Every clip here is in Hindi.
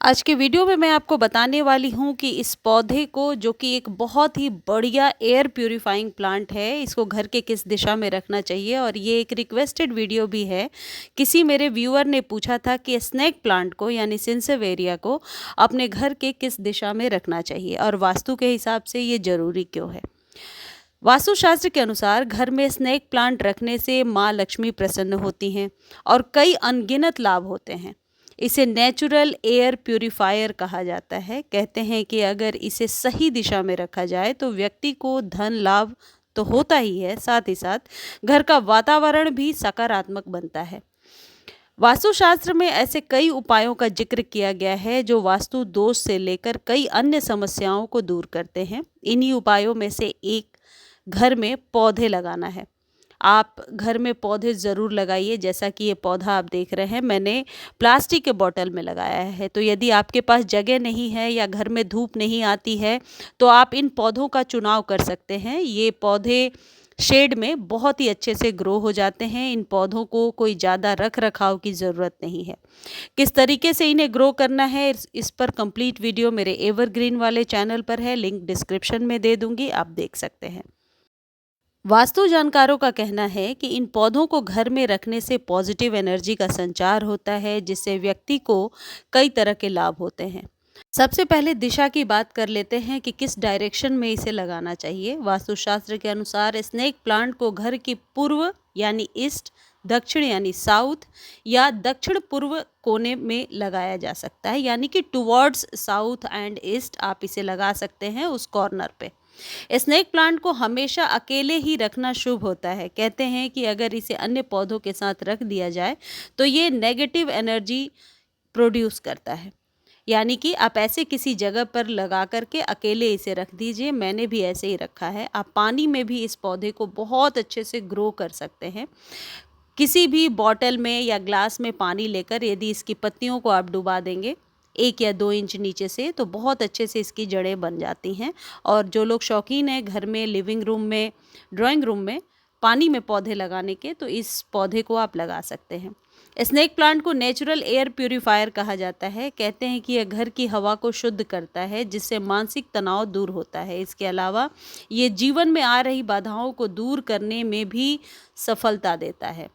आज के वीडियो में मैं आपको बताने वाली हूँ कि इस पौधे को, जो कि एक बहुत ही बढ़िया एयर प्यूरिफाइंग प्लांट है, इसको घर के किस दिशा में रखना चाहिए। और ये एक रिक्वेस्टेड वीडियो भी है। किसी मेरे व्यूअर ने पूछा था कि स्नेक प्लांट को यानी सिंसेवेरिया को अपने घर के किस दिशा में रखना चाहिए और वास्तु के हिसाब से ये ज़रूरी क्यों है। वास्तुशास्त्र के अनुसार घर में स्नेक प्लांट रखने से माँ लक्ष्मी प्रसन्न होती हैं और कई अनगिनत लाभ होते हैं। इसे नेचुरल एयर प्यूरिफायर कहा जाता है। कहते हैं कि अगर इसे सही दिशा में रखा जाए तो व्यक्ति को धन लाभ तो होता ही है, साथ ही साथ घर का वातावरण भी सकारात्मक बनता है। वास्तुशास्त्र में ऐसे कई उपायों का जिक्र किया गया है जो वास्तु दोष से लेकर कई अन्य समस्याओं को दूर करते हैं। इन्हीं उपायों में से एक घर में पौधे लगाना है। आप घर में पौधे ज़रूर लगाइए। जैसा कि ये पौधा आप देख रहे हैं, मैंने प्लास्टिक के बॉटल में लगाया है। तो यदि आपके पास जगह नहीं है या घर में धूप नहीं आती है तो आप इन पौधों का चुनाव कर सकते हैं। ये पौधे शेड में बहुत ही अच्छे से ग्रो हो जाते हैं। इन पौधों को कोई ज़्यादा रख रखाव की ज़रूरत नहीं है। किस तरीके से इन्हें ग्रो करना है, इस पर कंप्लीट वीडियो मेरे एवरग्रीन वाले चैनल पर है। लिंक डिस्क्रिप्शन में दे दूंगी, आप देख सकते हैं। वास्तु जानकारों का कहना है कि इन पौधों को घर में रखने से पॉजिटिव एनर्जी का संचार होता है, जिससे व्यक्ति को कई तरह के लाभ होते हैं। सबसे पहले दिशा की बात कर लेते हैं कि किस डायरेक्शन में इसे लगाना चाहिए। वास्तुशास्त्र के अनुसार स्नेक प्लांट को घर की पूर्व यानी ईस्ट, दक्षिण यानी साउथ या दक्षिण पूर्व कोने में लगाया जा सकता है, यानी कि टुवर्ड्स साउथ एंड ईस्ट आप इसे लगा सकते हैं, उस कॉर्नर पे। स्नेक प्लांट को हमेशा अकेले ही रखना शुभ होता है। कहते हैं कि अगर इसे अन्य पौधों के साथ रख दिया जाए तो ये नेगेटिव एनर्जी प्रोड्यूस करता है। यानी कि आप ऐसे किसी जगह पर लगा करके अकेले इसे रख दीजिए। मैंने भी ऐसे ही रखा है। आप पानी में भी इस पौधे को बहुत अच्छे से ग्रो कर सकते हैं। किसी भी बॉटल में या ग्लास में पानी लेकर यदि इसकी पत्तियों को आप डुबा देंगे 1 या 2 इंच नीचे से, तो बहुत अच्छे से इसकी जड़ें बन जाती हैं। और जो लोग शौकीन हैं घर में, लिविंग रूम में, ड्राइंग रूम में पानी में पौधे लगाने के, तो इस पौधे को आप लगा सकते हैं। स्नेक प्लांट को नेचुरल एयर प्यूरिफायर कहा जाता है। कहते हैं कि यह घर की हवा को शुद्ध करता है, जिससे मानसिक तनाव दूर होता है। इसके अलावा ये जीवन में आ रही बाधाओं को दूर करने में भी सफलता देता है।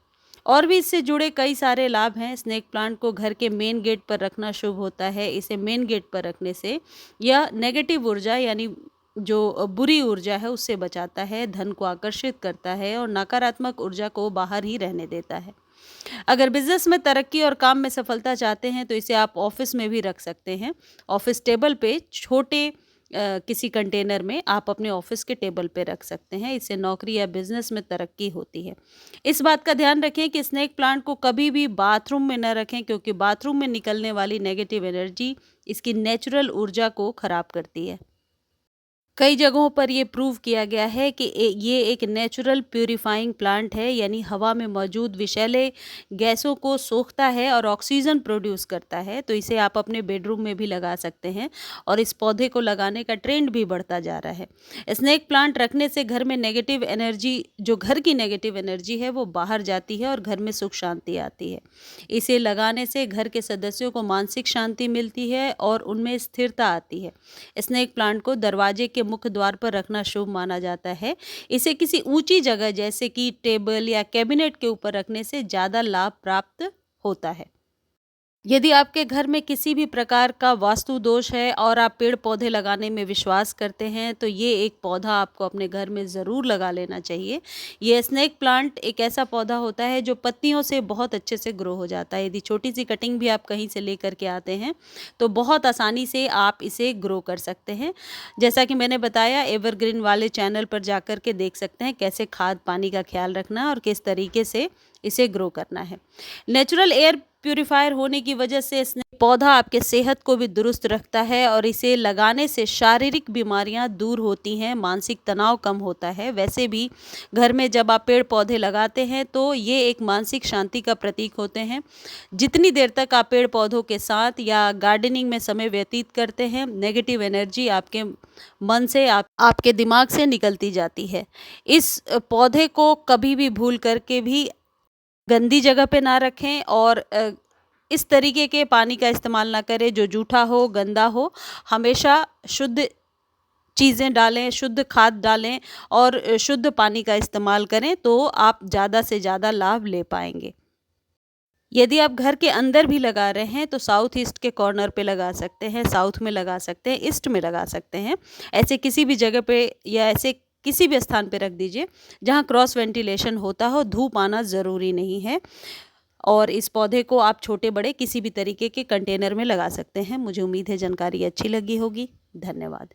और भी इससे जुड़े कई सारे लाभ हैं। स्नेक प्लांट को घर के मेन गेट पर रखना शुभ होता है। इसे मेन गेट पर रखने से यह नेगेटिव ऊर्जा यानी जो बुरी ऊर्जा है उससे बचाता है, धन को आकर्षित करता है और नकारात्मक ऊर्जा को बाहर ही रहने देता है। अगर बिजनेस में तरक्की और काम में सफलता चाहते हैं तो इसे आप ऑफिस में भी रख सकते हैं। ऑफिस टेबल पे छोटे किसी कंटेनर में आप अपने ऑफिस के टेबल पे रख सकते हैं। इससे नौकरी या बिजनेस में तरक्की होती है। इस बात का ध्यान रखें कि स्नेक प्लांट को कभी भी बाथरूम में न रखें, क्योंकि बाथरूम में निकलने वाली नेगेटिव एनर्जी इसकी नेचुरल ऊर्जा को खराब करती है। कई जगहों पर ये प्रूव किया गया है कि ये एक नेचुरल प्यूरिफाइंग प्लांट है, यानी हवा में मौजूद विषैले गैसों को सोखता है और ऑक्सीजन प्रोड्यूस करता है। तो इसे आप अपने बेडरूम में भी लगा सकते हैं और इस पौधे को लगाने का ट्रेंड भी बढ़ता जा रहा है। स्नेक प्लांट रखने से घर में नेगेटिव एनर्जी, जो घर की नेगेटिव एनर्जी है, वो बाहर जाती है और घर में सुख शांति आती है। इसे लगाने से घर के सदस्यों को मानसिक शांति मिलती है और उनमें स्थिरता आती है। स्नेक प्लांट को दरवाजे के मुख्य द्वार पर रखना शुभ माना जाता है। इसे किसी ऊंची जगह जैसे कि टेबल या कैबिनेट के ऊपर रखने से ज़्यादा लाभ प्राप्त होता है। यदि आपके घर में किसी भी प्रकार का वास्तु दोष है और आप पेड़ पौधे लगाने में विश्वास करते हैं तो ये एक पौधा आपको अपने घर में ज़रूर लगा लेना चाहिए। ये स्नेक प्लांट एक ऐसा पौधा होता है जो पत्तियों से बहुत अच्छे से ग्रो हो जाता है। यदि छोटी सी कटिंग भी आप कहीं से लेकर के आते हैं तो बहुत आसानी से आप इसे ग्रो कर सकते हैं। जैसा कि मैंने बताया, एवरग्रीन वाले चैनल पर जाकर के देख सकते हैं कैसे खाद पानी का ख्याल रखना है और किस तरीके से इसे ग्रो करना है। नेचुरल एयर प्यूरिफायर होने की वजह से इसने पौधा आपके सेहत को भी दुरुस्त रखता है और इसे लगाने से शारीरिक बीमारियां दूर होती हैं, मानसिक तनाव कम होता है। वैसे भी घर में जब आप पेड़ पौधे लगाते हैं तो ये एक मानसिक शांति का प्रतीक होते हैं। जितनी देर तक आप पेड़ पौधों के साथ या गार्डनिंग में समय व्यतीत करते हैं, नेगेटिव एनर्जी आपके मन से, आपके दिमाग से निकलती जाती है। इस पौधे को कभी भी भूल करके भी गंदी जगह पे ना रखें और इस तरीके के पानी का इस्तेमाल ना करें जो जूठा हो, गंदा हो। हमेशा शुद्ध चीज़ें डालें, शुद्ध खाद डालें और शुद्ध पानी का इस्तेमाल करें, तो आप ज़्यादा से ज़्यादा लाभ ले पाएँगे। यदि आप घर के अंदर भी लगा रहे हैं तो साउथ ईस्ट के कॉर्नर पे लगा सकते हैं, साउथ में लगा सकते हैं, ईस्ट में लगा सकते हैं। ऐसे किसी भी जगह पे या ऐसे किसी भी स्थान पे रख दीजिए जहाँ क्रॉस वेंटिलेशन होता हो, धूप आना ज़रूरी नहीं है। और इस पौधे को आप छोटे-बड़े किसी भी तरीके के कंटेनर में लगा सकते हैं। मुझे उम्मीद है जानकारी अच्छी लगी होगी। धन्यवाद।